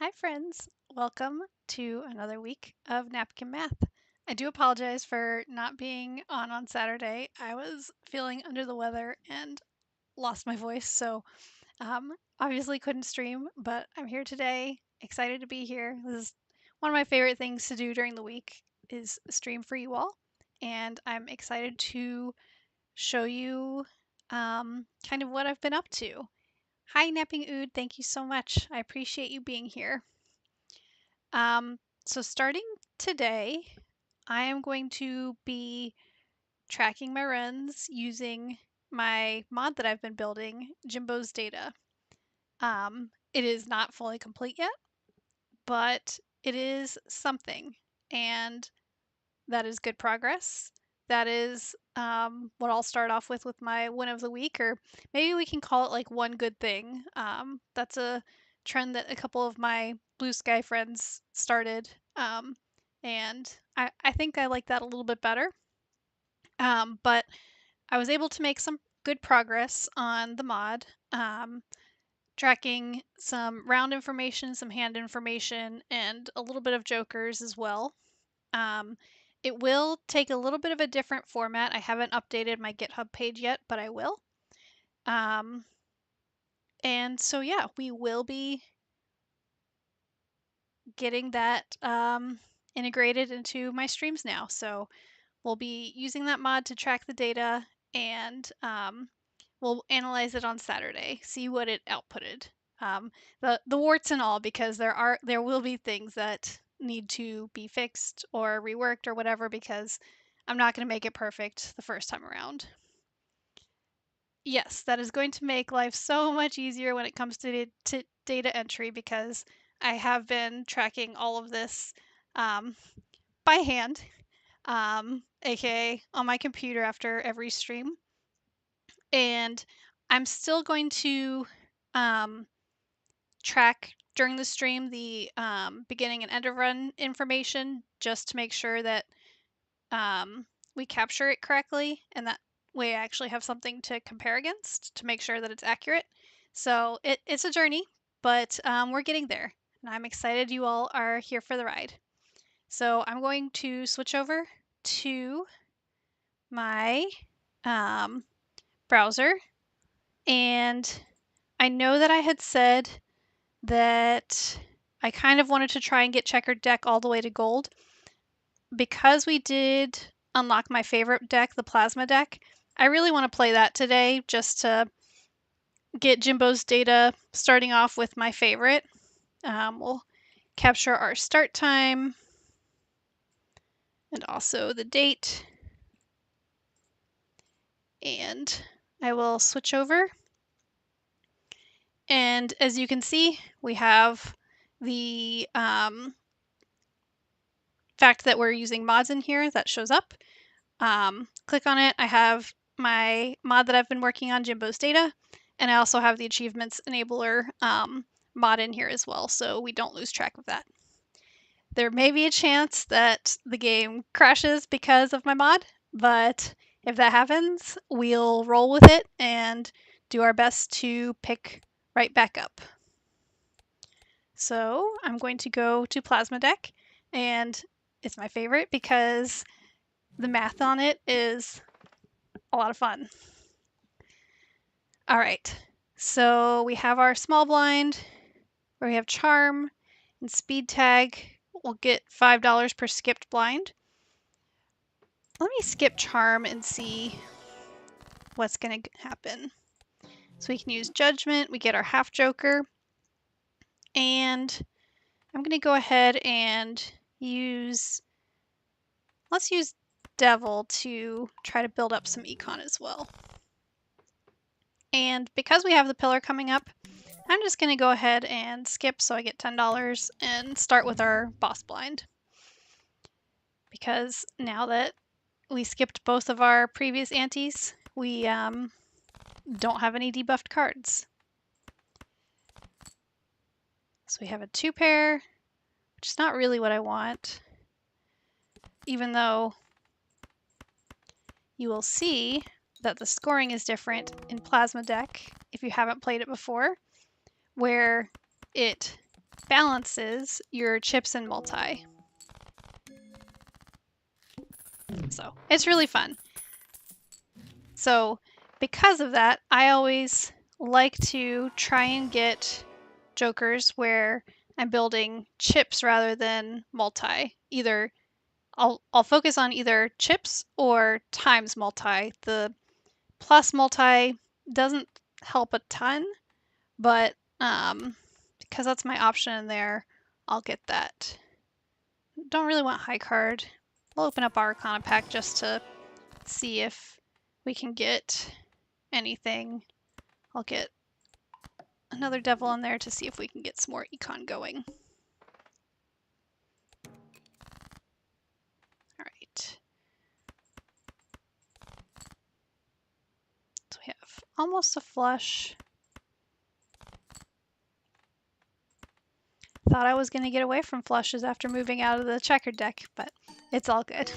Hi, friends. Welcome to another week of NapKim Math. I do apologize for not being on Saturday. I was feeling under the weather and lost my voice, so obviously couldn't stream, but I'm here today, excited to be here. This is one of my favorite things to do during the week is stream for you all, and I'm excited to show you kind of what I've been up to. Hi, Napping Ood. Thank you so much. I appreciate you being here. So starting today, I am going to be tracking my runs using my mod that I've been building, Jimbo's data. It is not fully complete yet, but it is something, and that is good progress. That is what I'll start off with my win of the week, or maybe we can call it like one good thing. That's a trend that a couple of my blue sky friends started, and I think I like that a little bit better. But I was able to make some good progress on the mod, tracking some round information, some hand information, and a little bit of jokers as well. It will take a little bit of a different format. I haven't updated my GitHub page yet, but I will. And so, yeah, we will be getting that integrated into my streams now. So we'll be using that mod to track the data, and we'll analyze it on Saturday, see what it outputted. The warts and all, because there will be things that need to be fixed or reworked or whatever, because I'm not going to make it perfect the first time around. Yes, that is going to make life so much easier when it comes to data entry, because I have been tracking all of this by hand, aka on my computer after every stream. And I'm still going to track during the stream the beginning and end of run information, just to make sure that we capture it correctly, and that way I actually have something to compare against to make sure that it's accurate. So it's a journey, but we're getting there, and I'm excited you all are here for the ride. So I'm going to switch over to my browser, and I know that I had said that I kind of wanted to try and get checkered deck all the way to gold. Because we did unlock my favorite deck, the plasma deck, I really want to play that today just to get Jimbo's data starting off with my favorite. We'll capture our start time and also the date. And I will switch over. And as you can see, we have the fact that we're using mods in here that shows up. Click on it. I have my mod that I've been working on, Jimbo's data, and I also have the achievements enabler mod in here as well, so we don't lose track of that. There may be a chance that the game crashes because of my mod, but if that happens, we'll roll with it and do our best to pick right back up. So I'm going to go to Plasma Deck, and it's my favorite because the math on it is a lot of fun. All right, so we have our small blind, where we have charm and speed tag. We'll get $5 per skipped blind. Let me skip charm and see what's going to happen. So we can use judgment. We get our half joker. And I'm going to go ahead and let's use devil to try to build up some econ as well. And because we have the pillar coming up, I'm just going to go ahead and skip so I get $10 and start with our boss blind. Because now that we skipped both of our previous antes, we don't have any debuffed cards. So we have a 2-pair, which is not really what I want, even though you will see that the scoring is different in Plasma Deck if you haven't played it before, where it balances your chips and multi. So it's really fun. So because of that, I always like to try and get jokers where I'm building chips rather than multi. Either I'll focus on either chips or times multi. The plus multi doesn't help a ton, but because that's my option in there, I'll get that. Don't really want high card. We'll open up our Arcana pack just to see if we can get anything. I'll get another devil in there to see if we can get some more econ going. All right. So we have almost a flush. Thought I was going to get away from flushes after moving out of the checkered deck, but it's all good.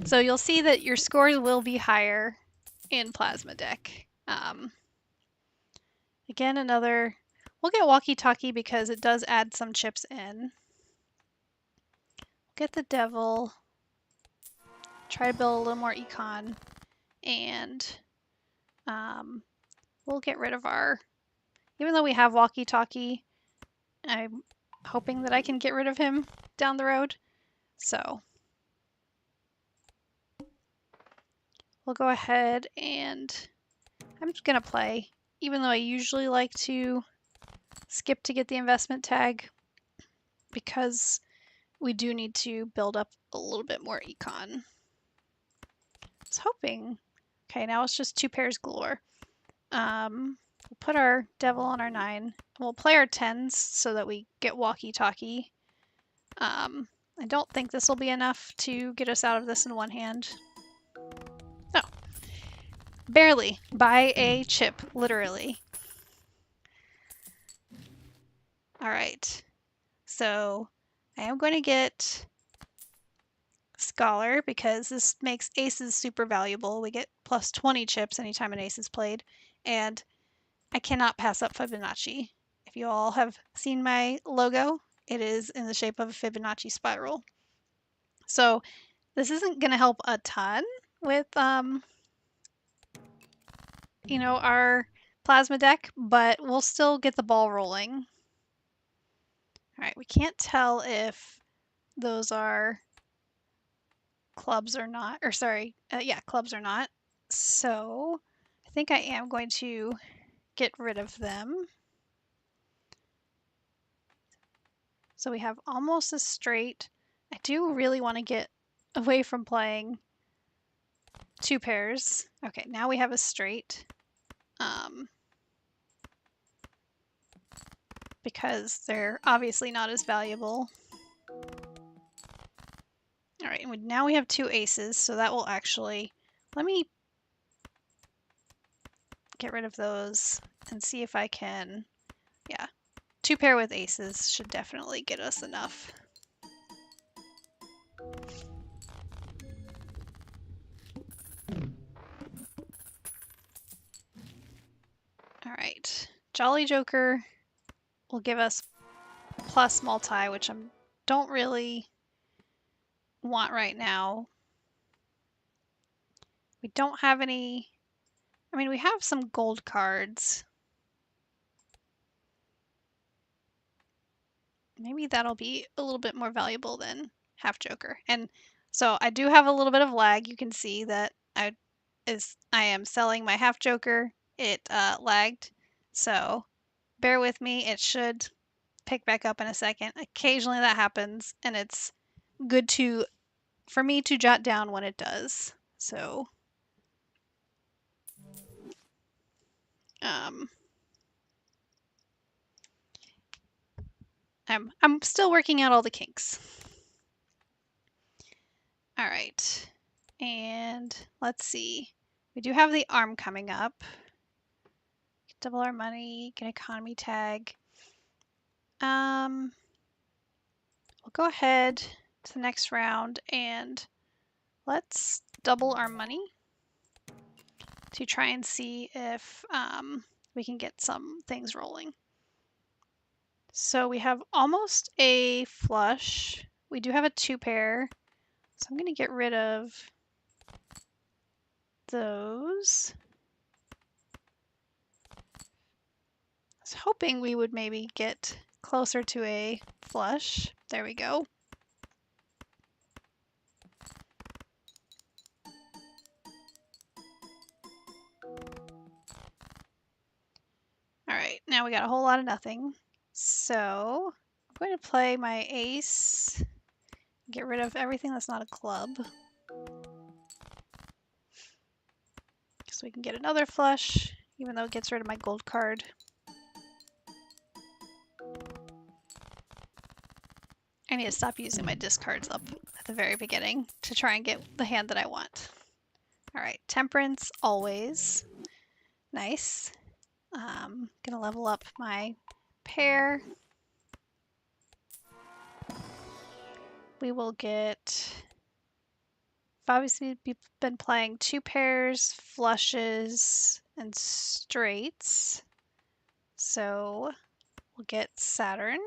So you'll see that your scores will be higher in Plasma deck. Again, we'll get walkie-talkie because it does add some chips in. Get the devil, try to build a little more econ, and we'll get rid of even though we have walkie-talkie, I'm hoping that I can get rid of him down the road. So we'll go ahead and I'm just going to play, even though I usually like to skip to get the investment tag, because we do need to build up a little bit more econ. I was hoping. Okay, now it's just 2 pairs galore. We'll put our devil on our 9. We'll play our 10s so that we get walkie-talkie. I don't think this will be enough to get us out of this in one hand. No. Barely. By a chip, literally. Alright. So I am going to get Scholar because this makes aces super valuable. We get plus 20 chips anytime an ace is played. And I cannot pass up Fibonacci. If you all have seen my logo, it is in the shape of a Fibonacci spiral. So this isn't going to help a ton with, you know, our plasma deck, but we'll still get the ball rolling. All right, we can't tell if those are clubs or not, or sorry, yeah, clubs or not. So I think I am going to get rid of them. So we have almost a straight. I do really want to get away from playing 2 pairs. Okay, now we have a straight. Because they're obviously not as valuable. All right, now we have 2 aces, so that will actually, let me get rid of those and see if I can, yeah, 2 pair with aces should definitely get us enough. All right, Jolly Joker will give us plus multi, which I don't really want right now. We don't have any, I mean, we have some gold cards. Maybe that'll be a little bit more valuable than half joker. And so I do have a little bit of lag. You can see that I am selling my half joker. It lagged. So bear with me. It should pick back up in a second. Occasionally that happens, and it's good for me to jot down when it does. So I'm still working out all the kinks. All right, and let's see. We do have the arm coming up. Double our money, get economy tag. We'll go ahead to the next round and let's double our money to try and see if We can get some things rolling. So we have almost a flush. We do have a 2 pair. So I'm going to get rid of those. I was hoping we would maybe get closer to a flush. There we go. All right, now we got a whole lot of nothing. So I'm going to play my ace, get rid of everything that's not a club. So we can get another flush, even though it gets rid of my gold card. I need to stop using my discards up at the very beginning to try and get the hand that I want. All right, temperance always. Nice. Gonna level up my pair. We will get, I've obviously been playing 2 pairs, flushes, and straights. So we'll get Saturn.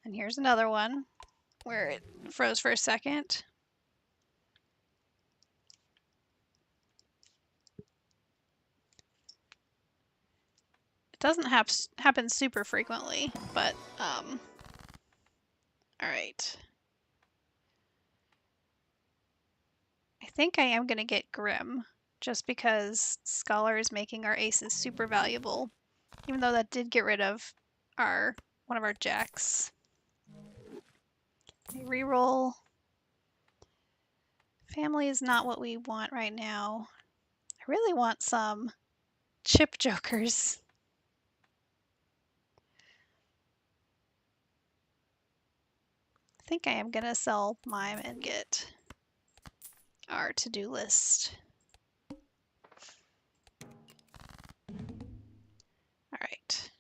And here's another one where it froze for a second. It doesn't happen super frequently, but all right. I think I am going to get Grim, just because Scholar is making our aces super valuable, even though that did get rid of one of our jacks. Reroll. Family is not what we want right now. I really want some chip jokers. I think I am going to sell mime and get our to-do list. All right.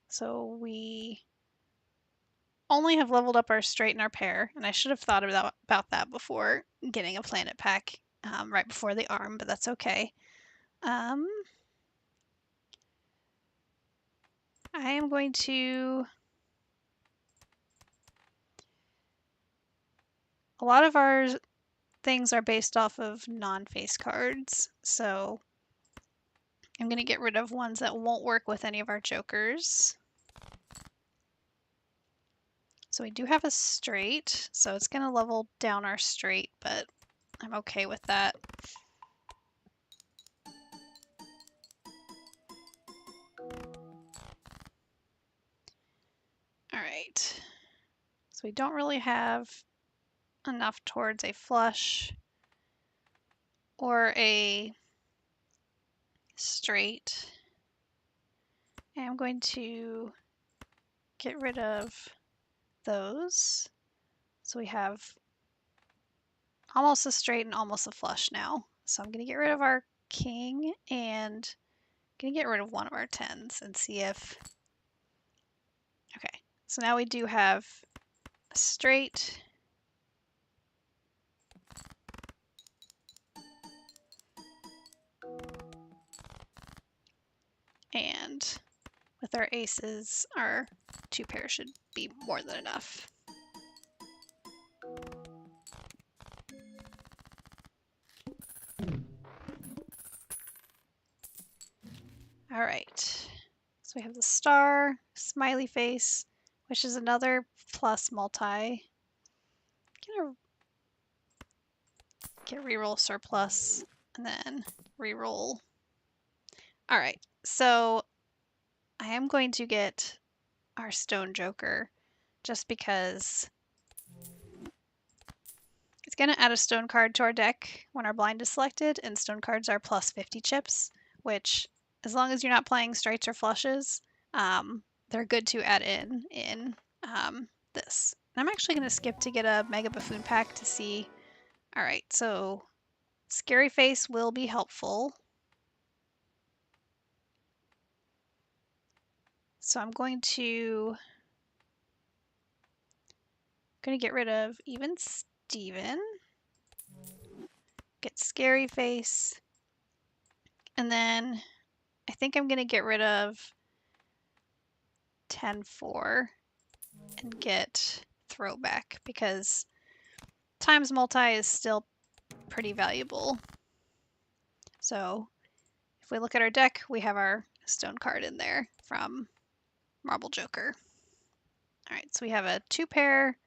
So we only have leveled up our straight and our pair, and I should have thought about that before getting a planet pack right before the arm, but that's okay. I am going to... A lot of our things are based off of non-face cards, so I'm going to get rid of ones that won't work with any of our jokers. So we do have a straight, so it's going to level down our straight, but I'm okay with that. All right, so we don't really have enough towards a flush or a straight. I'm going to get rid of those. So we have almost a straight and almost a flush now. So I'm going to get rid of our king and I'm going to get rid of one of our tens and see if... Okay, so now we do have a straight. And with our aces, our 2 pairs should be more than enough. All right, so we have the star, smiley face, which is another plus multi. Gonna get reroll surplus and then reroll. All right, so I am going to get our stone joker just because it's going to add a stone card to our deck when our blind is selected, and stone cards are plus 50 chips, which as long as you're not playing straights or flushes, they're good to add in this. And I'm actually going to skip to get a Mega Buffoon pack to see. All right, so Scary Face will be helpful. So I'm going to get rid of even Steven, get Scary Face, and then I think I'm going to get rid of 10-4 and get throwback because times multi is still pretty valuable. So if we look at our deck, we have our stone card in there from Marble Joker. All right, so we have a 2-pair.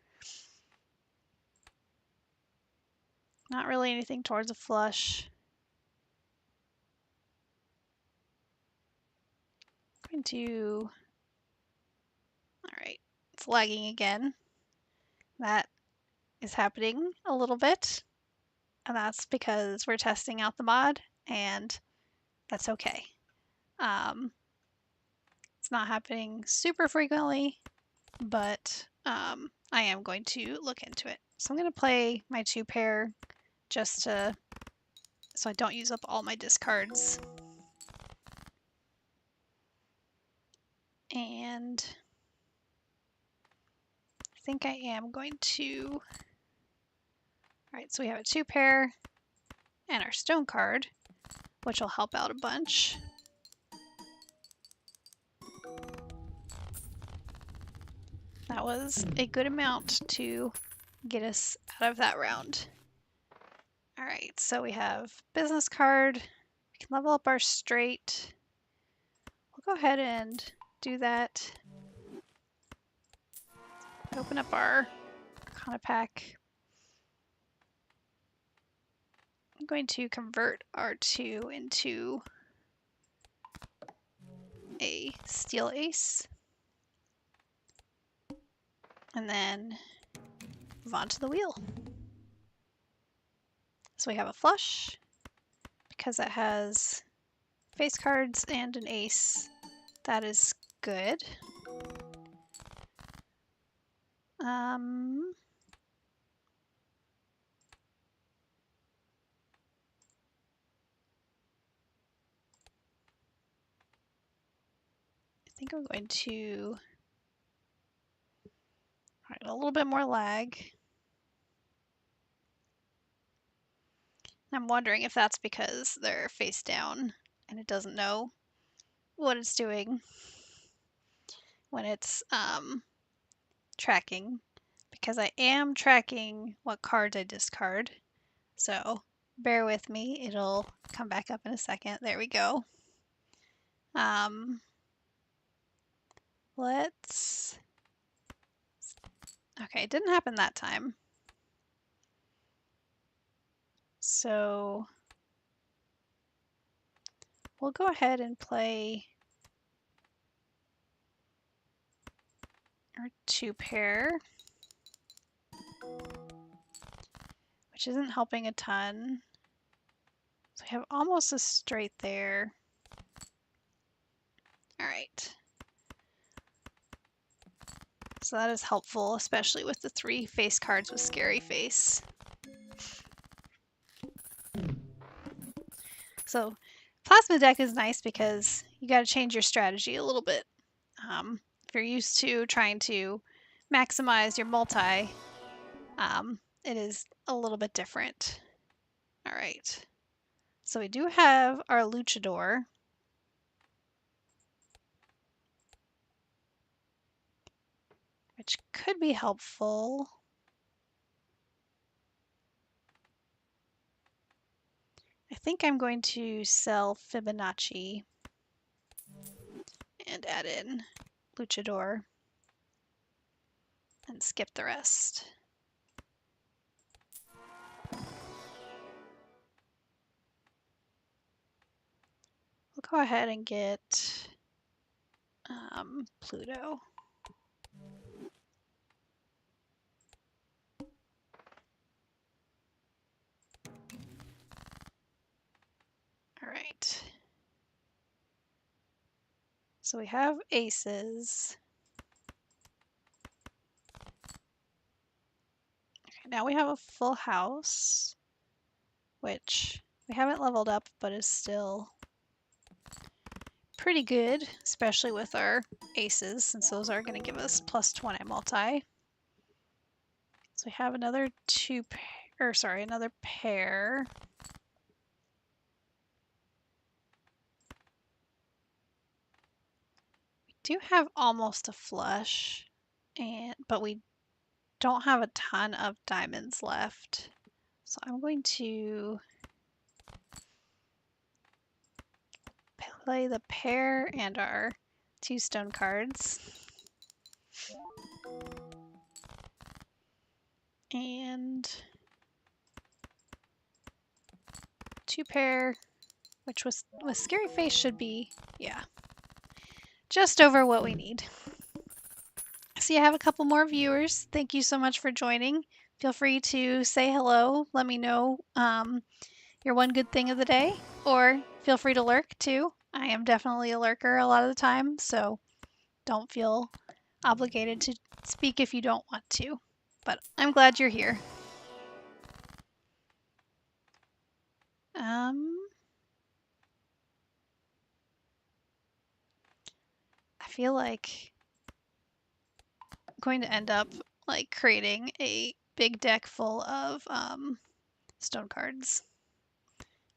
Not really anything towards a flush. I'm going to... All right, it's lagging again. That is happening a little bit, and that's because we're testing out the mod, and that's okay. It's not happening super frequently, but I am going to look into it. So I'm going to play my 2-pair just to so I don't use up all my discards. And I think I am going to... Alright, so we have a 2-pair and our stone card, which will help out a bunch. That was a good amount to get us out of that round. Alright, so we have business card. We can level up our straight. We'll go ahead and do that. Open up our Arcana pack. I'm going to convert our 2 into a steel ace. And then move on to the wheel. So we have a flush. Because it has face cards and an ace, that is good. I think I'm going to... All right, a little bit more lag. I'm wondering if that's because they're face down and it doesn't know what it's doing when it's tracking. Because I am tracking what cards I discard. So bear with me, it'll come back up in a second. There we go. Let's... Okay, it didn't happen that time. So we'll go ahead and play our 2-pair, which isn't helping a ton. So we have almost a straight there. All right. So that is helpful, especially with the 3 face cards with scary face. So plasma deck is nice because you got to change your strategy a little bit. If you're used to trying to maximize your multi, it is a little bit different. All right. So we do have our luchador. Which could be helpful. I think I'm going to sell Fibonacci and add in luchador and skip the rest. We'll go ahead and get Pluto. All right. So we have aces. Okay, now we have a full house, which we haven't leveled up, but is still pretty good, especially with our aces, since those are going to give us +20 multi. So we have another another pair. do have almost a flush, but we don't have a ton of diamonds left. So I'm going to play the pair and our 2 stone cards. And 2 pair, which with Scary Face should be, yeah, just over what we need. See, I have a couple more viewers. Thank you so much for joining. Feel free to say hello. Let me know your one good thing of the day, or feel free to lurk too. I am definitely a lurker a lot of the time, so don't feel obligated to speak if you don't want to. But I'm glad you're here. I feel like I'm going to end up like creating a big deck full of stone cards.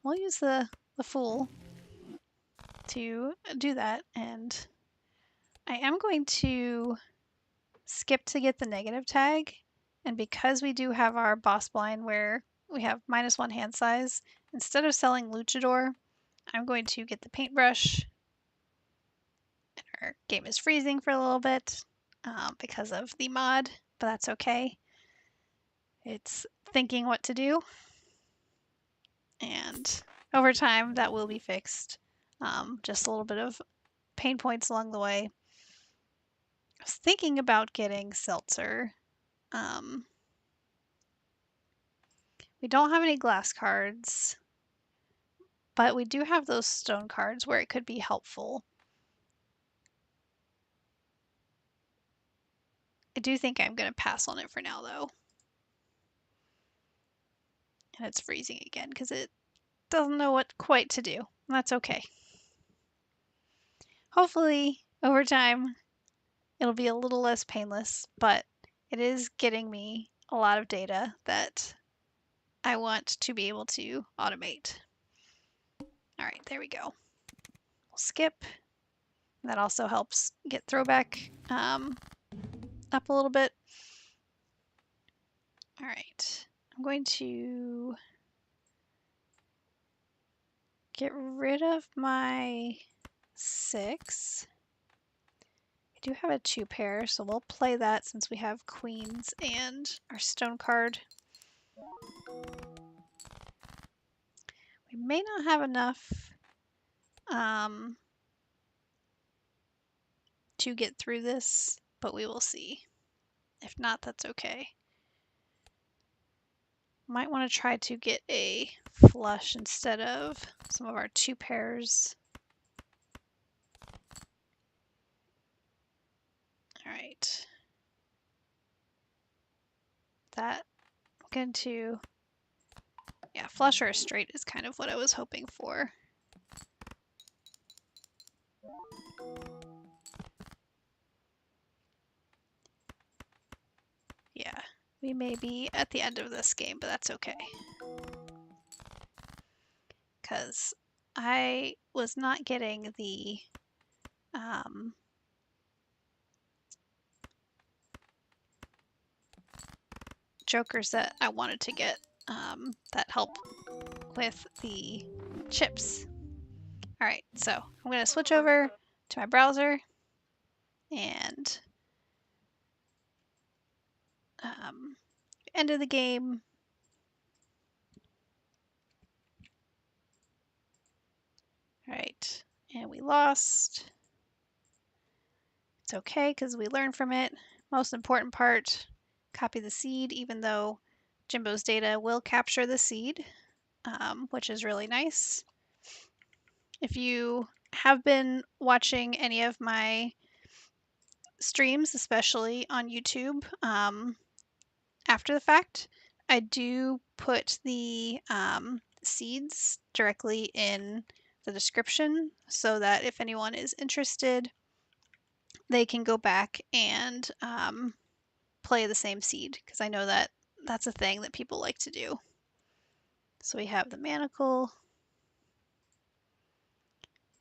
We'll use the Fool to do that, and I am going to skip to get the negative tag, and because we do have our boss blind where we have -1 hand size, instead of selling Luchador, I'm going to get the paintbrush. And our game is freezing for a little bit because of the mod, but that's okay. It's thinking what to do, and over time that will be fixed. Just a little bit of pain points along the way. I was thinking about getting Seltzer. We don't have any glass cards, but we do have those stone cards where it could be helpful. I do think I'm going to pass on it for now, though. And it's freezing again because it doesn't know what quite to do. That's okay. Hopefully, over time, it'll be a little less painless, but it is getting me a lot of data that I want to be able to automate. All right, there we go. We'll skip. That also helps get throwback up a little bit. All right, I'm going to get rid of my 6. I do have a 2 pair, so we'll play that since we have queens and our stone card. We may not have enough to get through this, but we will see. If not, that's okay. Might want to try to get a flush instead of some of our 2 pairs. All right. That I'm going to, yeah, flush or a straight is kind of what I was hoping for. Yeah, we may be at the end of this game, but that's okay. Because I was not getting the jokers that I wanted to get that help with the chips. All right, so I'm going to switch over to my browser and end of the game. All right, and we lost. It's okay because we learned from it. Most important part, copy the seed, even though Jimbo's data will capture the seed, which is really nice. If you have been watching any of my streams, especially on YouTube, after the fact, I do put the seeds directly in the description so that if anyone is interested, they can go back and play the same seed, because I know that that's a thing that people like to do. So we have the manacle.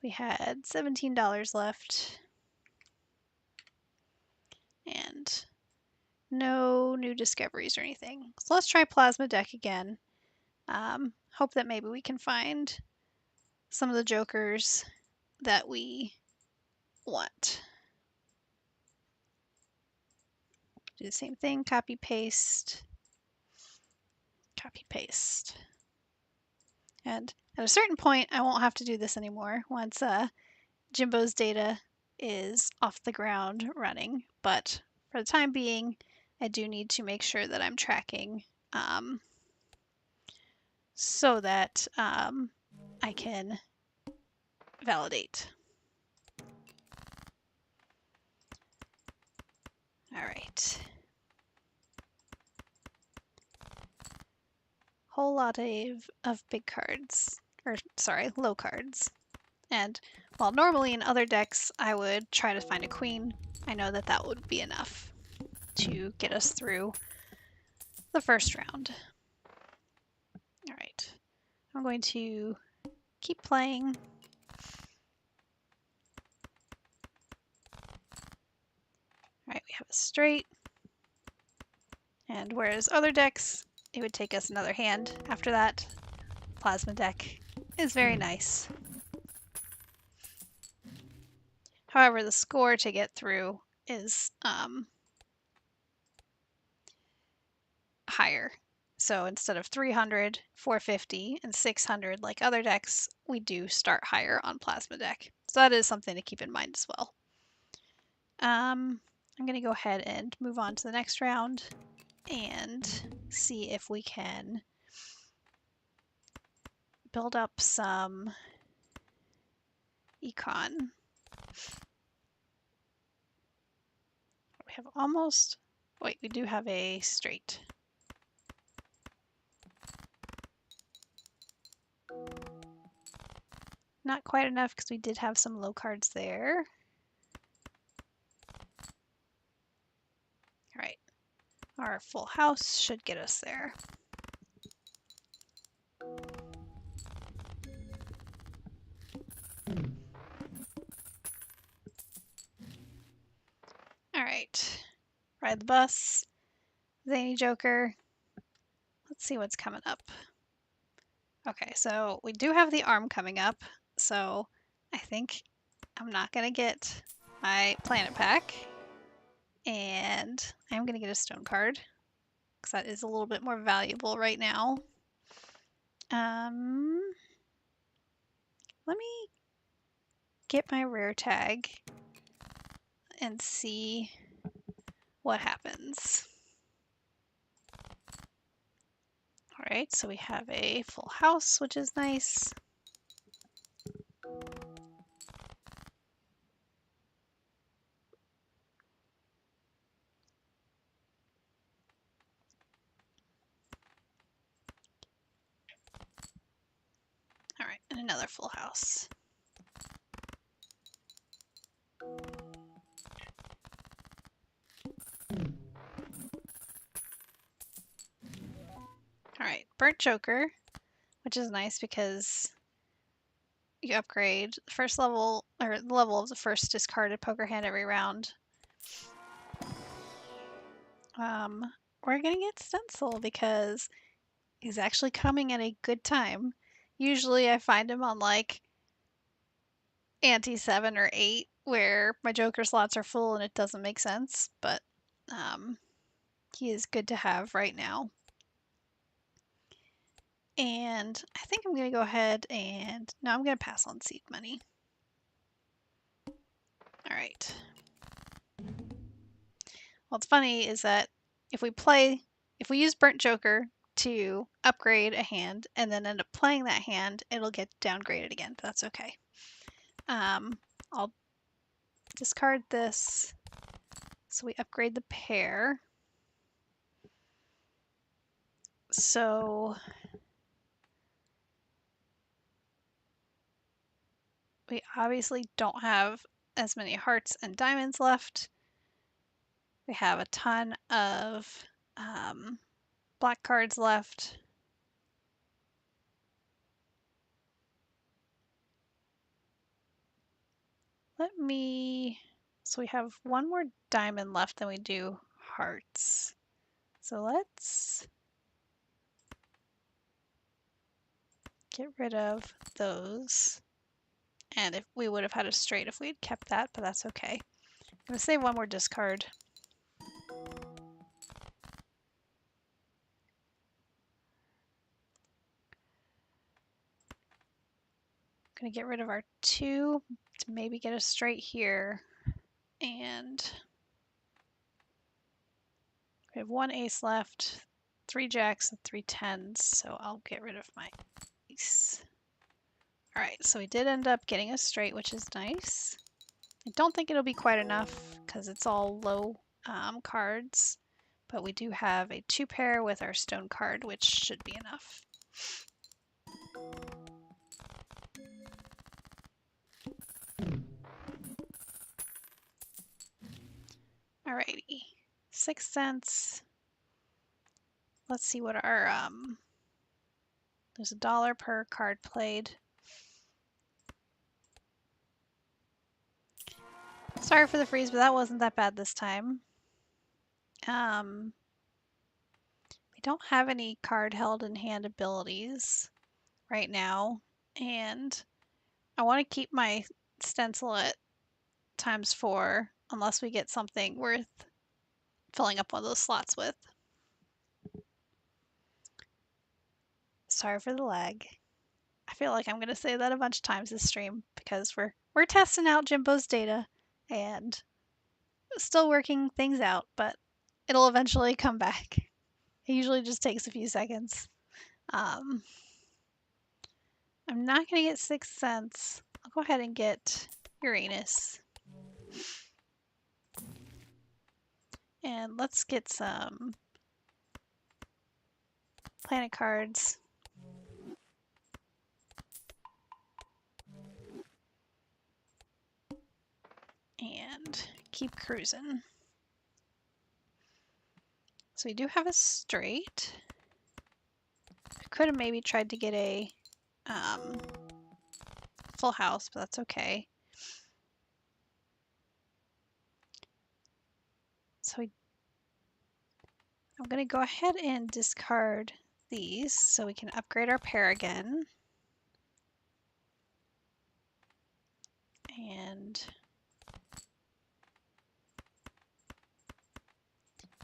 We had $17 left. no new discoveries or anything. So let's try Plasma Deck again. Hope that maybe we can find some of the jokers that we want. Do the same thing, copy, paste, copy, paste. And at a certain point, I won't have to do this anymore once Jimbo's data is off the ground running. But for the time being, I do need to make sure that I'm tracking so that I can validate. All right. Whole lot of big cards, or sorry, low cards. And while normally in other decks I would try to find a queen, I know that that would be enough to get us through the first round. All right, I'm going to keep playing. All right, we have a straight. And whereas other decks, it would take us another hand after that, Plasma deck is very nice. However, the score to get through is higher. So instead of 300, 450, and 600 like other decks, we do start higher on Plasma deck. So that is something to keep in mind as well. I'm going to go ahead and move on to the next round and see if we can build up some econ. We have almost, wait, we do have a straight. Not quite enough because we did have some low cards there. All right, our full house should get us there. All right, ride the bus, zany joker. Let's see what's coming up. Okay, so we do have the arm coming up, so I think I'm not gonna get my planet pack, and I'm gonna get a stone card because that is a little bit more valuable right now. Let me get my rare tag and see what happens. All right, so we have a full house, which is nice. All right, and another full house. All right, burnt joker, which is nice because you upgrade the first level, or the level of the first discarded poker hand every round. We're gonna get stencil because he's actually coming at a good time. Usually I find him on like ante 7 or 8 where my joker slots are full and it doesn't make sense, but he is good to have right now. And I think I'm going to go ahead and, no, I'm going to pass on seed money. All right. What's funny is that if we use Burnt Joker to upgrade a hand and then end up playing that hand, it'll get downgraded again. That's okay. I'll discard this. So we upgrade the pair. So we obviously don't have as many hearts and diamonds left. We have a ton of black cards left. So we have one more diamond left than we do hearts. So let's get rid of those. And if we would have had a straight if we had kept that, but that's okay. I'm going to save one more discard. Going to get rid of our 2 to maybe get a straight here. And we have 1 ace left, 3 jacks and 3 tens, so I'll get rid of my ace. Alright, so we did end up getting a straight, which is nice. I don't think it'll be quite enough because it's all low cards, but we do have a 2 pair with our stone card, which should be enough. Alrighty, 6 cents. Let's see what our there's $1 per card played. Sorry for the freeze, but that wasn't that bad this time. We don't have any card held in hand abilities right now, and I want to keep my stencil at ×4 unless we get something worth filling up one of those slots with. Sorry for the lag. I feel like I'm going to say that a bunch of times this stream because we're testing out Jimbo's data and still working things out, but it'll eventually come back. It usually just takes a few seconds. I'm not going to get 6 cents. I'll go ahead and get Uranus. And let's get some planet cards. And keep cruising. So we do have a straight. I could have maybe tried to get a full house, but that's okay. So I'm going to go ahead and discard these so we can upgrade our pair again. And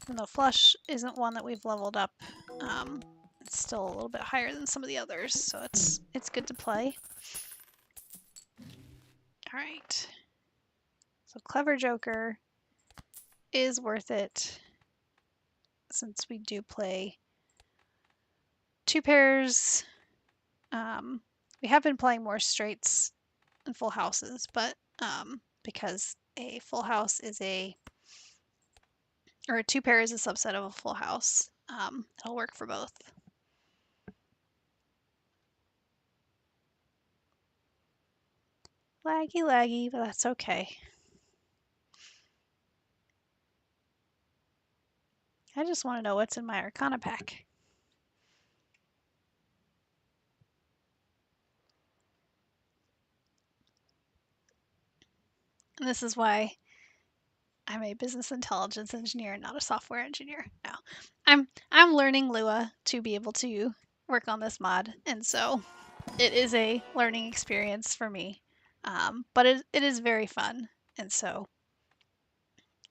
even though flush isn't one that we've leveled up, it's still a little bit higher than some of the others, so it's good to play. All right. So Clever Joker is worth it since we do play 2 pairs. We have been playing more straights and full houses, but because a full house is or a 2 pair is a subset of a full house, it'll work for both. Laggy, laggy, but that's okay. I just want to know what's in my Arcana pack. And this is why I'm a business intelligence engineer, not a software engineer. No, I'm learning Lua to be able to work on this mod, and so it is a learning experience for me. But it is very fun, and so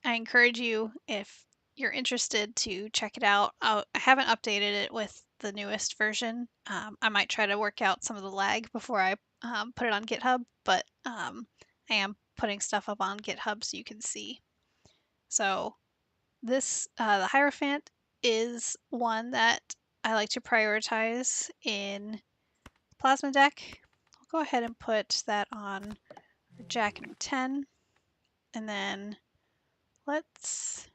I encourage you, if you're interested, to check it out. I haven't updated it with the newest version. I might try to work out some of the lag before I put it on GitHub, but I am putting stuff up on GitHub so you can see. So this, the Hierophant is one that I like to prioritize in Plasma deck. I'll go ahead and put that on Jack and 10, and then let's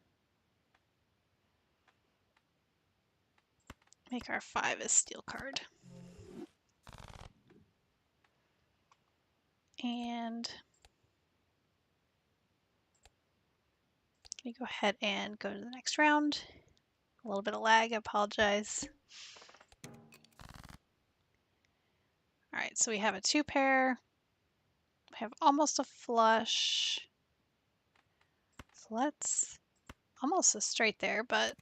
make our 5 a steel card. And I'm going to go ahead and go to the next round. A little bit of lag, I apologize. All right, so we have a 2 pair. We have almost a flush. So let's almost a straight there, but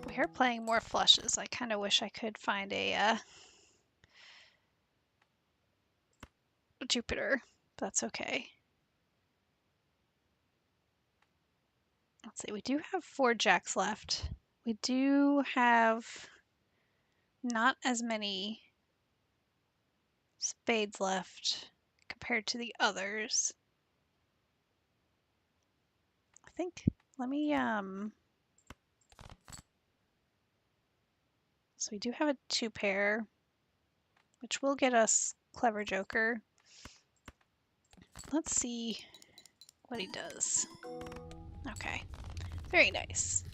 we are playing more flushes. I kind of wish I could find a Jupiter. That's okay. Let's see, we do have 4 jacks left. We do have not as many spades left compared to the others. I think, let me, so we do have a 2 pair, which will get us Clever Joker. Let's see what he does. Okay, very nice.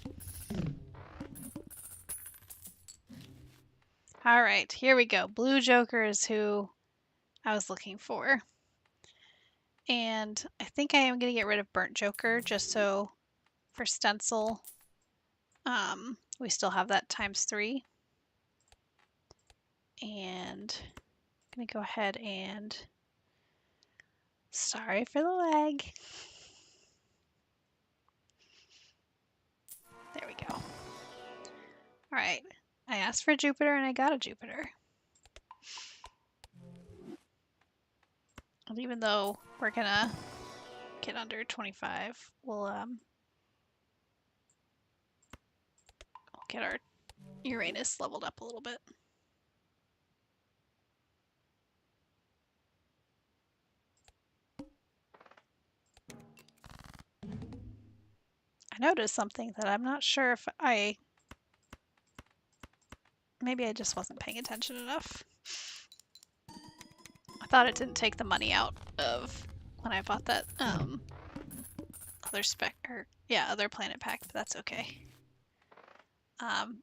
All right, here we go. Blue Joker is who I was looking for. And I think I am going to get rid of Burnt Joker just so for stencil, we still have that ×3. And I'm going to go ahead and, sorry for the lag. There we go. All right, I asked for Jupiter and I got a Jupiter. And even though we're gonna get under 25, we'll get our Uranus leveled up a little bit. I noticed something that I'm not sure if maybe I just wasn't paying attention enough. I thought it didn't take the money out of when I bought that other planet pack, but that's okay.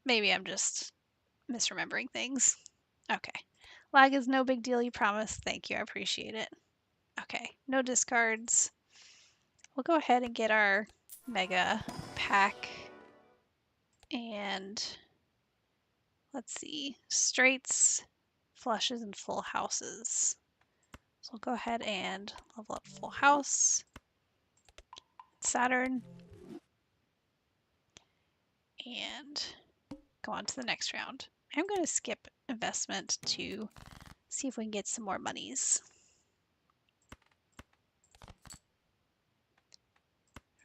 Maybe I'm just misremembering things. Okay. Lag is no big deal, you promise. Thank you, I appreciate it. Okay, no discards. We'll go ahead and get our mega pack. And let's see, straights, flushes, and full houses. So we'll go ahead and level up full house, Saturn, and go on to the next round. I'm going to skip investment to see if we can get some more monies.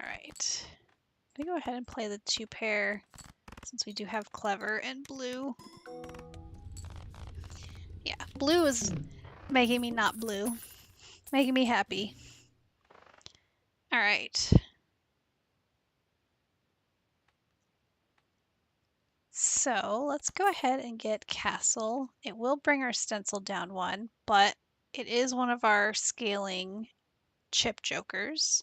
All right, I'm going to go ahead and play the 2 pair since we do have Clever and Blue. Yeah, Blue is making me not blue, making me happy. All right. So let's go ahead and get Castle. It will bring our stencil down 1, but it is one of our scaling chip jokers.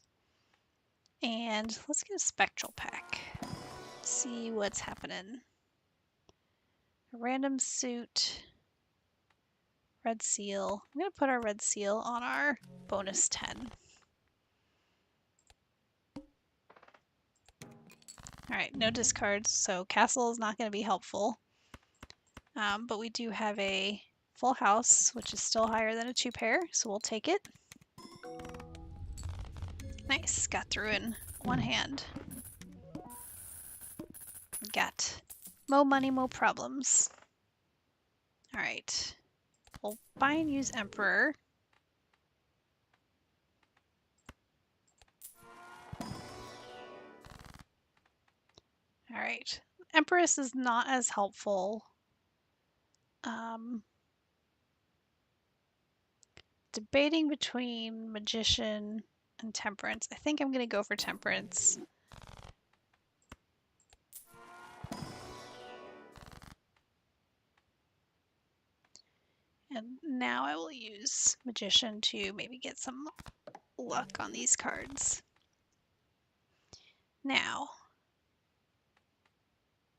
And let's get a spectral pack. See what's happening. A random suit. Red seal. I'm going to put our red seal on our bonus 10. Alright, no discards, so Castle is not going to be helpful. But we do have a full house, which is still higher than a 2 pair, so we'll take it. Nice, got through in 1 hand. Got mo money, mo problems. Alright, we'll buy and use Emperor. Alright, Empress is not as helpful. Debating between Magician and Temperance. I think I'm going to go for Temperance. And now I will use Magician to maybe get some luck on these cards. Now,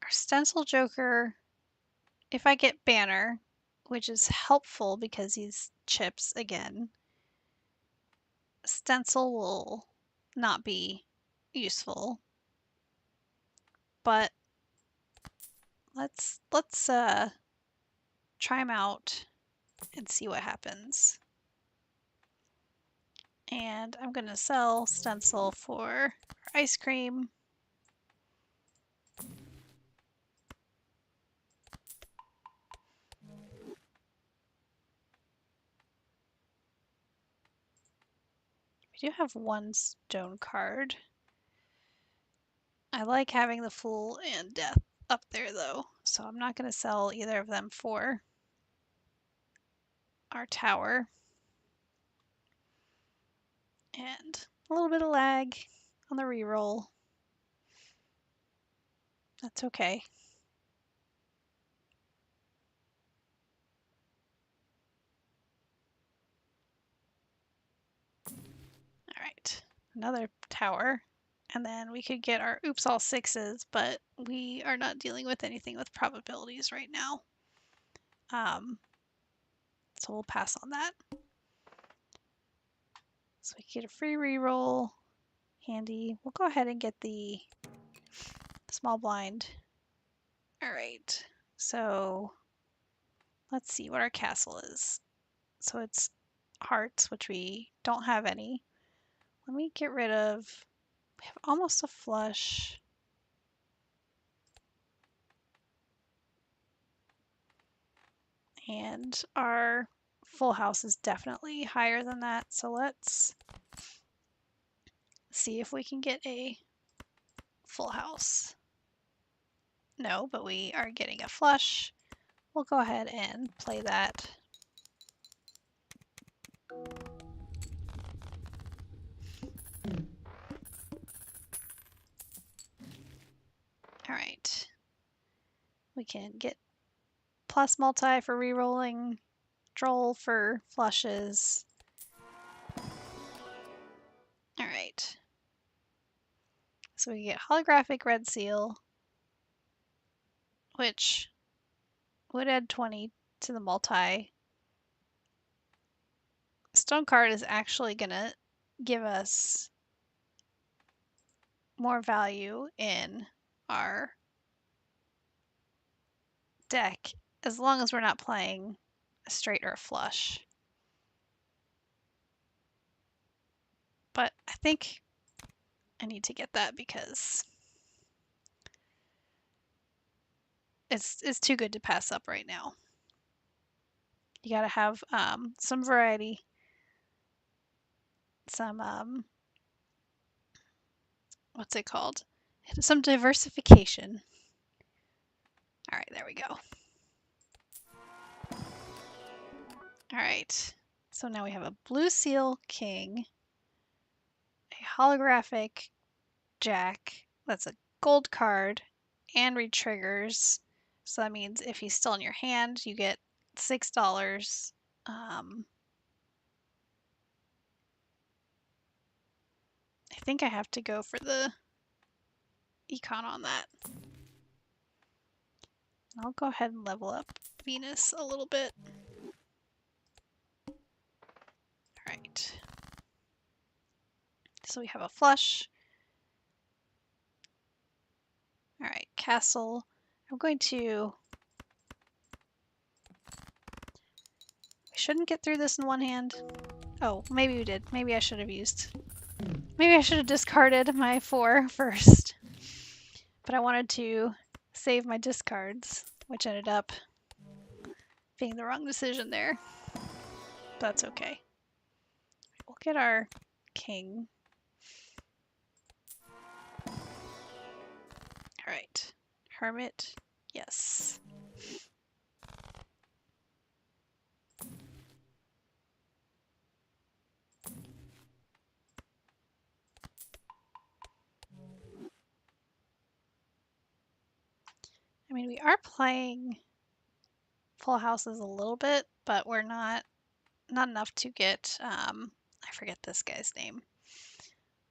our Stencil Joker, if I get Banner, which is helpful because he's chips again, Stencil will not be useful. But let's try him out and see what happens. And I'm going to sell stencil for ice cream. We do have one stone card. I like having the Fool and Death up there though, so I'm not going to sell either of them for our tower. And a little bit of lag on the reroll. That's okay. All right, another tower. And then we could get our oops all sixes, but we are not dealing with anything with probabilities right now. So we'll pass on that. So we get a free reroll. Handy. We'll go ahead and get the small blind. All right. So let's see what our castle is. So it's hearts, which we don't have any. Let me get rid of, we have almost a flush. And our full house is definitely higher than that. So let's see if we can get a full house. No, but we are getting a flush. We'll go ahead and play that. All right. We can get plus multi for rerolling, droll for flushes. All right. So we get holographic red seal, which would add 20 to the multi. Stone card is actually going to give us more value in our deck as long as we're not playing a straight or a flush. But I think I need to get that because it's too good to pass up right now. You got to have some variety, some what's it called? Some diversification. All right, there we go. All right, so now we have a blue seal king, a holographic jack, that's a gold card, and retriggers. So that means if he's still in your hand, you get $6. I think I have to go for the econ on that. I'll go ahead and level up Venus a little bit. All right. So we have a flush. All right, castle. I'm going to... We shouldn't get through this in one hand. Oh, maybe we did. Maybe I should have used... Maybe I should have discarded my 4 first. But I wanted to save my discards, which ended up being the wrong decision there. That's okay. We'll get our king. All right. Hermit. Yes. I mean, we are playing full houses a little bit, but we're not enough to get, I forget this guy's name.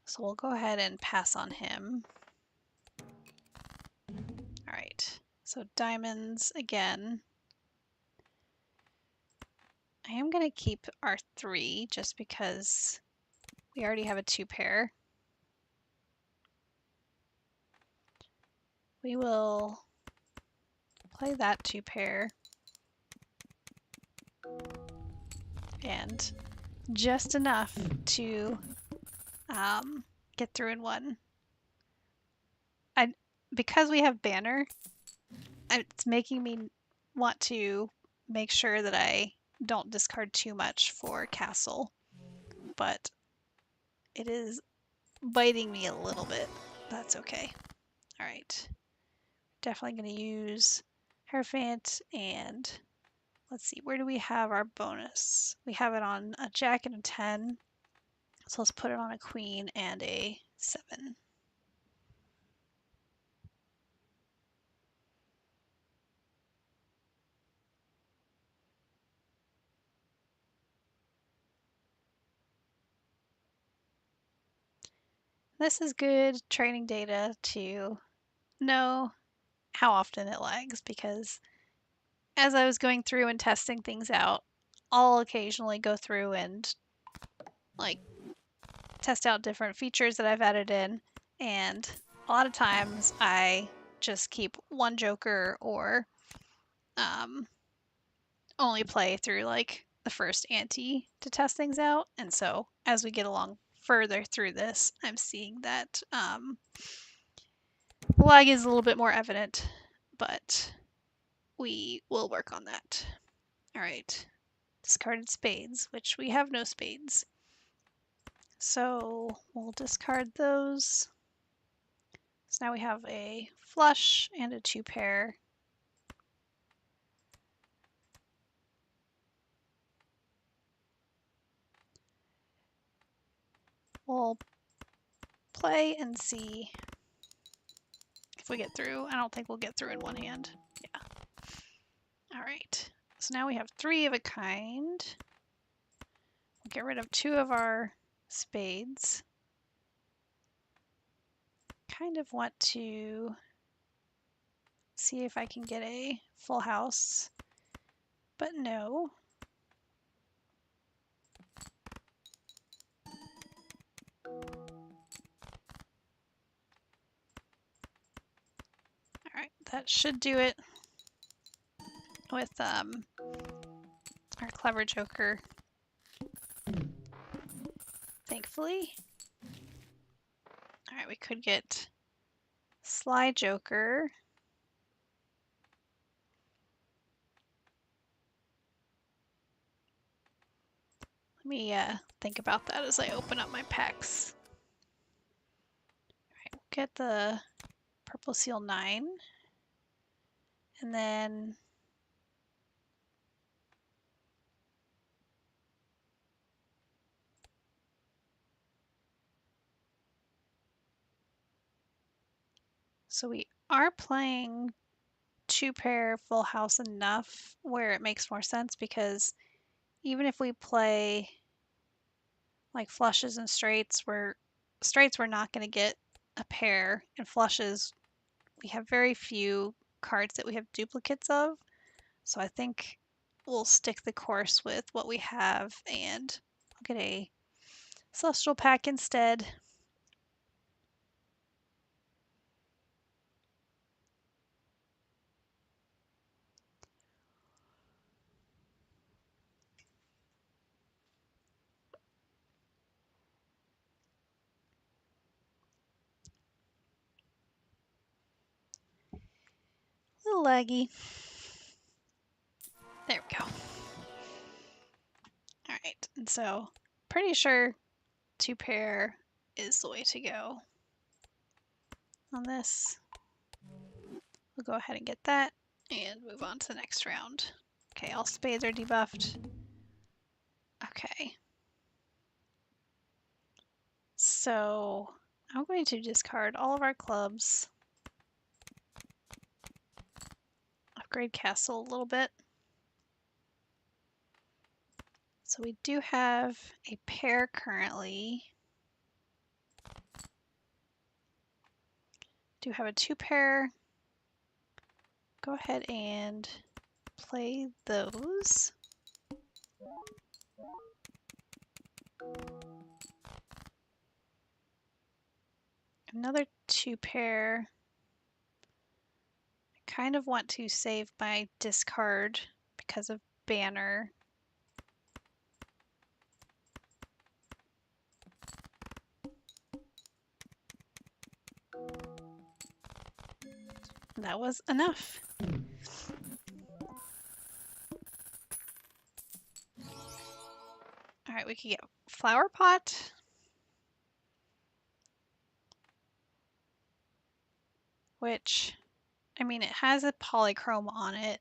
So we'll go ahead and pass on him. All right, so diamonds again. I am gonna keep our 3 just because we already have a 2 pair. We will play that 2 pair. and just enough to get through in one. Because we have banner, it's making me want to make sure that I don't discard too much for castle, but it is biting me a little bit. That's okay. All right. Definitely going to use Hierophant, and let's see, where do we have our bonus? We have it on a jack and a 10, so let's put it on a queen and a 7. This is good training data to know how often it lags, because as I was going through and testing things out, I'll occasionally go through and like test out different features that I've added in, and a lot of times I just keep one joker or only play through like the first ante to test things out. And so as we get along further through this, I'm seeing that lag is a little bit more evident, but we will work on that. All right, discarded spades, which we have no spades. So we'll discard those. So now we have a flush and a 2 pair. We'll play and see if we get through. I don't think we'll get through in one hand. Yeah. All right. So now we have 3 of a kind. We'll get rid of 2 of our spades. Kind of want to see if I can get a full house, but no. All right, that should do it with our clever joker, thankfully. All right, we could get sly joker. Let me think about that as I open up my packs. All right, we'll get the purple seal 9, and then so we are playing 2 pair full house enough where it makes more sense, because even if we play like flushes and straights, we're not going to get a pair, and flushes we have very few cards that we have duplicates of. So I think we'll stick the course with what we have, and I'll get a celestial pack instead. A little laggy. There we go. All right, and so pretty sure 2 pair is the way to go on this. We'll go ahead and get that and move on to the next round. Okay, all spades are debuffed. Okay. So I'm going to discard all of our clubs. Upgrade castle a little bit. So we do have a pair currently. Do have a 2 pair. Go ahead and play those. Another 2 pair. I kind of want to save my discard because of banner. That was enough. All right, we can get flower pot. Which, I mean, it has a polychrome on it.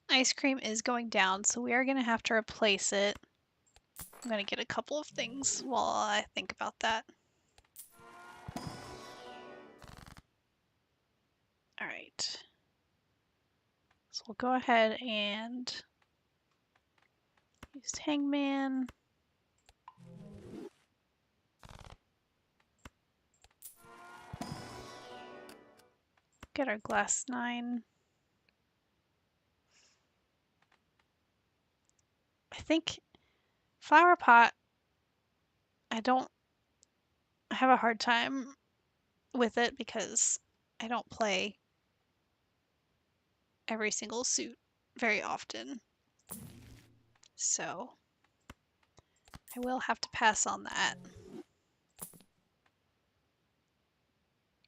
Ice cream is going down, so we are going to have to replace it. I'm going to get a couple of things while I think about that. All right. So we'll go ahead and use Hangman. Get our glass 9. I think flower pot, I have a hard time with it because I don't play every single suit very often. So I will have to pass on that.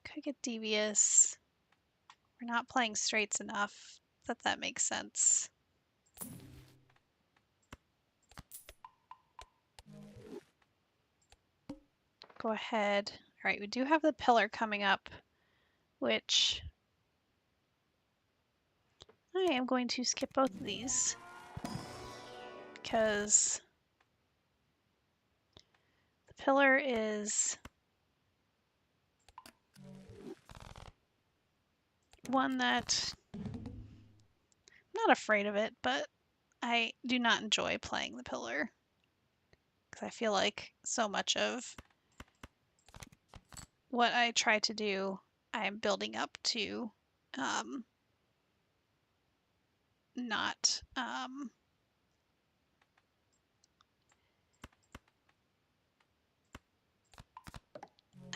Could get devious. We're not playing straights enough that makes sense. Go ahead. All right, we do have the pillar coming up, which I am going to skip both of these because the pillar is one that I'm not afraid of it, but I do not enjoy playing the pillar because I feel like so much of what I try to do, I'm building up to not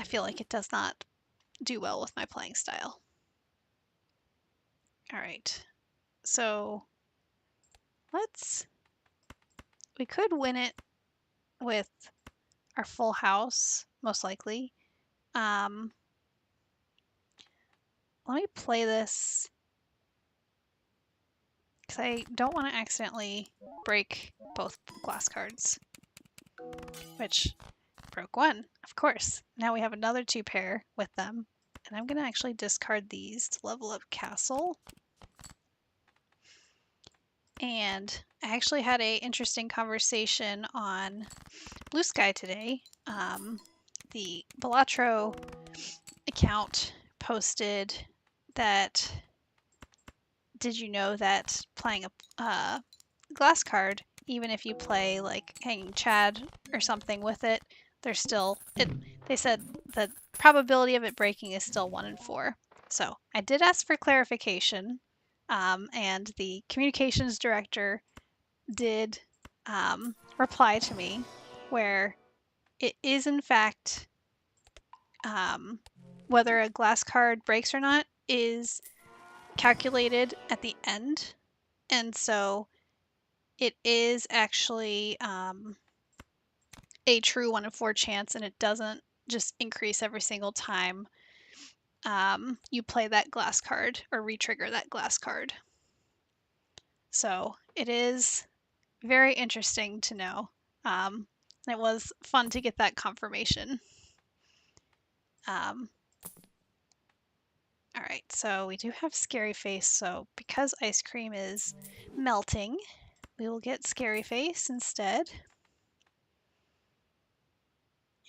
I feel like it does not do well with my playing style. All right, so we could win it with our full house, most likely. Let me play this because I don't want to accidentally break both glass cards, which broke one, of course. Now we have another 2 pair with them, and I'm going to actually discard these to level up castle. And I actually had an interesting conversation on Blue Sky today. The Balatro account posted that, did you know that playing a glass card, even if you play like Hanging Chad or something with it, there's still, they said the probability of it breaking is still 1 in 4. So I did ask for clarification, and the communications director did reply to me where it is in fact whether a glass card breaks or not is calculated at the end, and so it is actually a true 1 in 4 chance, and it doesn't just increase every single time you play that glass card or re-trigger that glass card. So it is very interesting to know. It was fun to get that confirmation. All right, so we do have Scary Face, so because ice cream is melting, we will get Scary Face instead.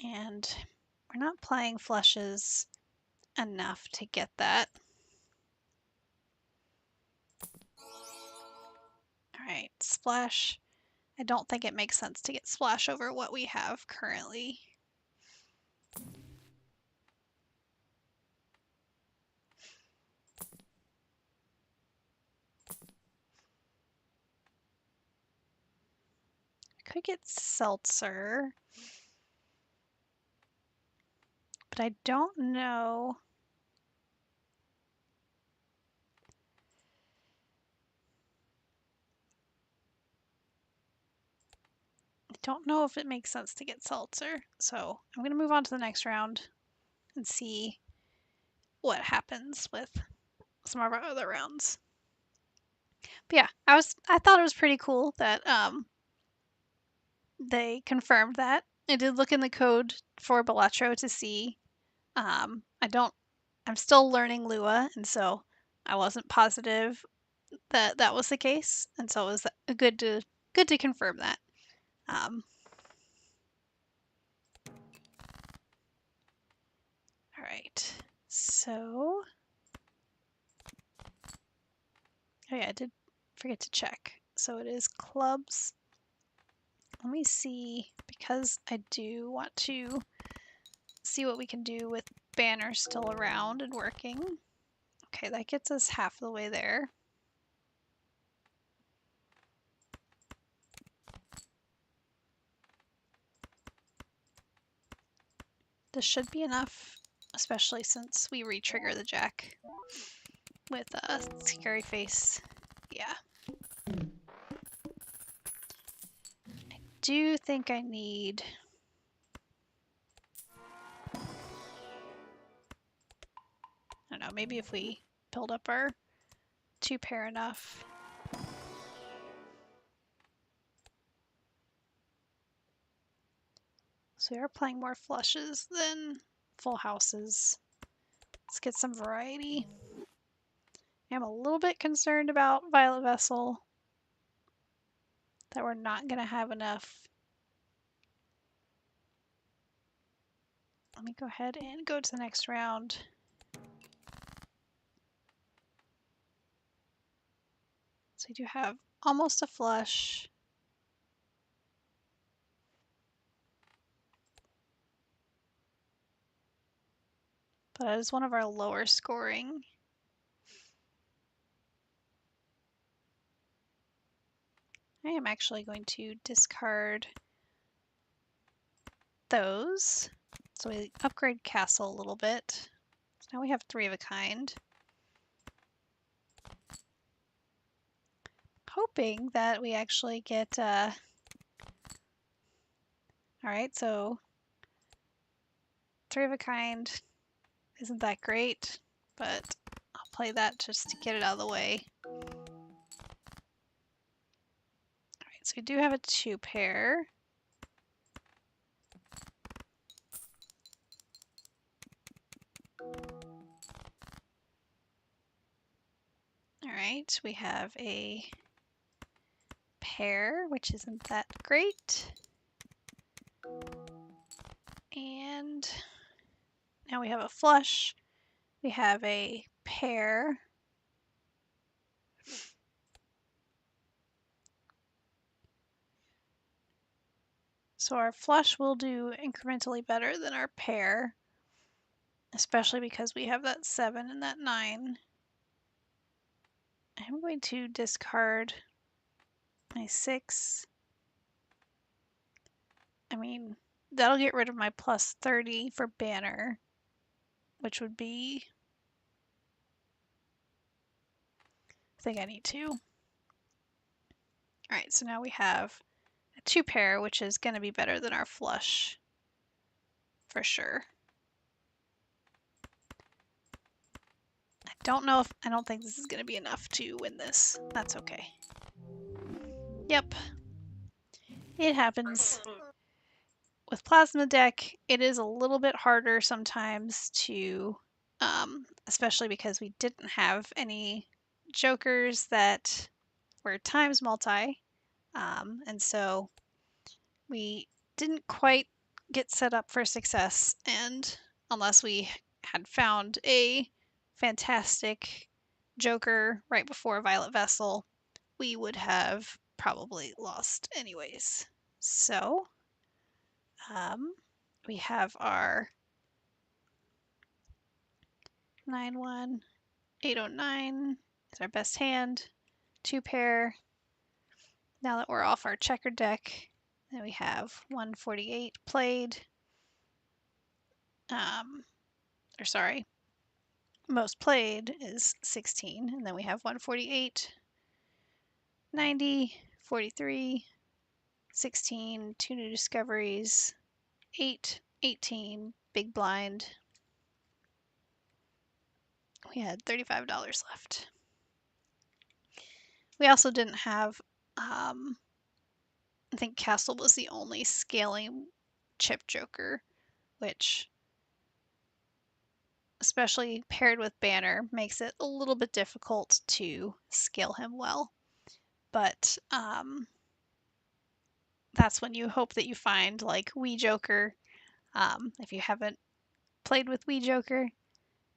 And we're not playing flushes enough to get that. All right, Splash. I don't think it makes sense to get Splash over what we have currently. I could get Seltzer, but I don't know. I don't know if it makes sense to get Seltzer, so I'm going to move on to the next round and see what happens with some of our other rounds. But yeah, I thought it was pretty cool that they confirmed that. I did look in the code for Balatro to see. I'm still learning Lua, and so I wasn't positive that that was the case, and so it was good to confirm that. Um, all right, so oh yeah, I did forget to check. So it is clubs. Let me see, because I do want to see what we can do with banners still around and working. Okay, that gets us half the way there. This should be enough, especially since we re-trigger the jack with a scary face. Yeah. I do think I need... I don't know, maybe if we build up our 2-pair enough. So we are playing more flushes than full houses. Let's get some variety. I'm a little bit concerned about Violet Vessel, that we're not going to have enough. Let me go ahead and go to the next round. So we do have almost a flush. But it is one of our lower scoring. I am actually going to discard those. So we upgrade castle a little bit. So now we have 3 of a kind. Hoping that we actually get, alright, so 3 of a kind isn't that great, but I'll play that just to get it out of the way. Alright, so we do have a 2-pair. Alright, we have a pair, which isn't that great. And now we have a flush. We have a pair. So our flush will do incrementally better than our pair, especially because we have that 7 and that 9. I'm going to discard my 6. I mean, that'll get rid of my plus 30 for banner, which would be... I think I need 2. Alright, so now we have a 2-pair, which is going to be better than our flush, for sure. I don't think this is going to be enough to win this. That's okay. Yep. It happens. With Plasma Deck, it is a little bit harder sometimes to, especially because we didn't have any jokers that were times multi, and so we didn't quite get set up for success, and unless we had found a fantastic joker right before Violet Vessel, we would have probably lost anyways. So we have our 9-1, 809 is our best hand, 2-pair. Now that we're off our checker deck, then we have 148 played. Or sorry, most played is 16, and then we have 148, 90, 43, 16, 2 new discoveries, 8, 18, big blind. We had $35 left. We also didn't have, I think Castle was the only scaling chip joker, which, especially paired with Banner, makes it a little bit difficult to scale him well. But that's when you hope that you find like Wii Joker. If you haven't played with Wii Joker,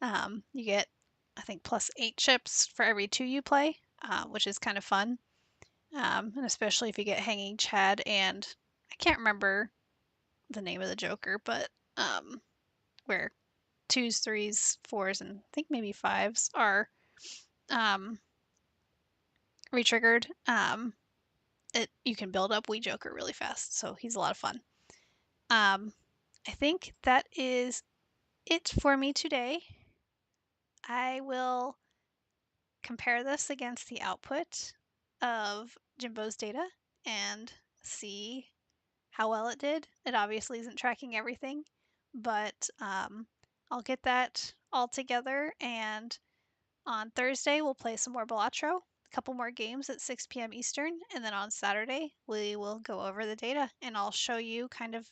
you get, I think, +8 chips for every 2 you play, which is kind of fun. And especially if you get Hanging Chad and I can't remember the name of the Joker, but where 2s, 3s, 4s, and I think maybe 5s are um, retriggered. You can build up Wii Joker really fast, so he's a lot of fun. I think that is it for me today. I will compare this against the output of Jimbo's data and see how well it did. It obviously isn't tracking everything, but I'll get that all together, and on Thursday we'll play some more Balatro, a couple more games at 6 p.m. Eastern, and then on Saturday we will go over the data and I'll show you kind of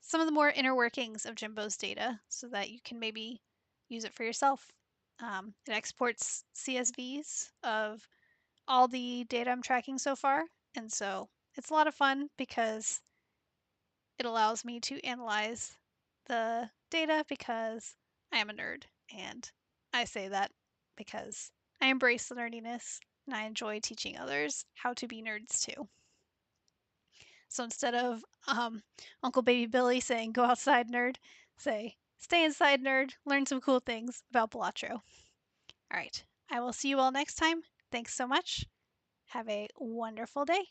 some of the more inner workings of Jimbo's data so that you can maybe use it for yourself. It exports CSVs of all the data I'm tracking so far, and so it's a lot of fun because it allows me to analyze the data because I am a nerd, and I say that because I embrace the nerdiness and I enjoy teaching others how to be nerds too. So instead of Uncle Baby Billy saying, "Go outside, nerd," say, "Stay inside, nerd. Learn some cool things about Balatro." All right. I will see you all next time. Thanks so much. Have a wonderful day.